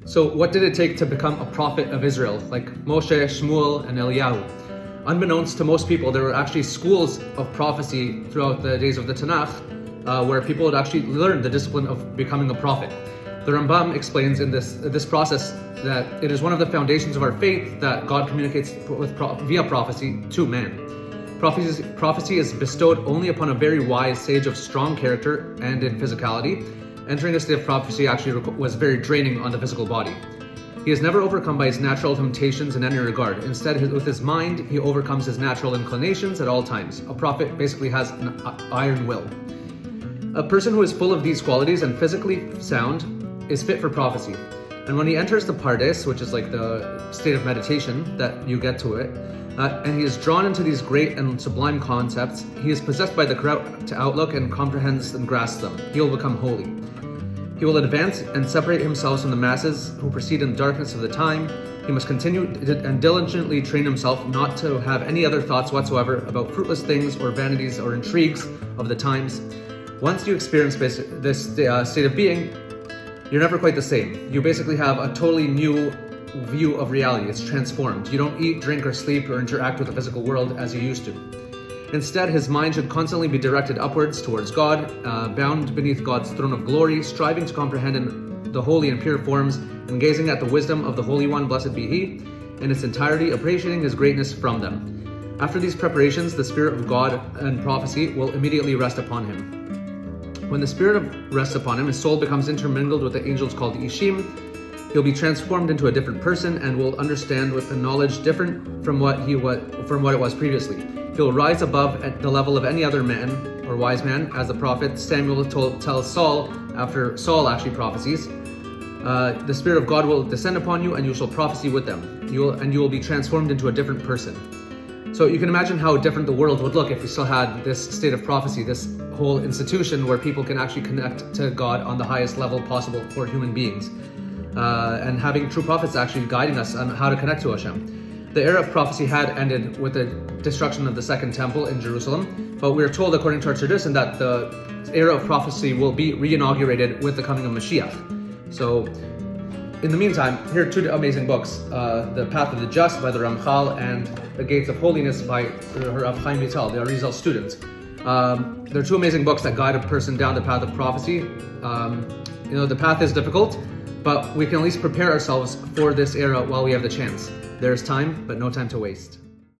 So what did it take to become a prophet of Israel, like Moshe, Shmuel, and Eliyahu? Unbeknownst to most people, there were actually schools of prophecy throughout the days of the Tanach, where people would actually learn the discipline of becoming a prophet. The Rambam explains in this process that it is one of the foundations of our faith that God communicates via prophecy to man. Prophecy is bestowed only upon a very wise sage of strong character and in physicality. Entering a state of prophecy actually was very draining on the physical body. He is never overcome by his natural temptations in any regard. Instead, with his mind, he overcomes his natural inclinations at all times. A prophet basically has an iron will. A person who is full of these qualities and physically sound is fit for prophecy. And when he enters the pardes, which is like the state of meditation that you get to it, and he is drawn into these great and sublime concepts, he is possessed by the correct outlook and comprehends and grasps them. He will become holy. He will advance and separate himself from the masses who proceed in the darkness of the time. He must continue and diligently train himself not to have any other thoughts whatsoever about fruitless things or vanities or intrigues of the times. Once you experience this state of being, you're never quite the same. You basically have a totally new view of reality. It's transformed. You don't eat, drink, or sleep or interact with the physical world as you used to. Instead, his mind should constantly be directed upwards towards God, bound beneath God's throne of glory, striving to comprehend in the holy and pure forms, and gazing at the wisdom of the Holy One, blessed be He, in its entirety, appreciating His greatness from them. After these preparations, the Spirit of God and prophecy will immediately rest upon him. When the Spirit rests upon him, his soul becomes intermingled with the angels called Ishim. He'll be transformed into a different person and will understand with a knowledge different from what it was previously. He'll rise above at the level of any other man or wise man, as the prophet Samuel tells Saul after Saul actually prophesies. The Spirit of God will descend upon you, and you shall prophesy with them. You will be transformed into a different person. So you can imagine how different the world would look if we still had this state of prophecy, this whole institution where people can actually connect to God on the highest level possible for human beings. And having true prophets actually guiding us on how to connect to Hashem. The era of prophecy had ended with the destruction of the Second Temple in Jerusalem, but we are told, according to our tradition, that the era of prophecy will be re-inaugurated with the coming of Mashiach. So, in the meantime, here are two amazing books, The Path of the Just by the Ramchal and The Gates of Holiness by Rav Chaim Vital, the Arizal student. They're two amazing books that guide a person down the path of prophecy. The path is difficult, but we can at least prepare ourselves for this era while we have the chance. There's time, but no time to waste.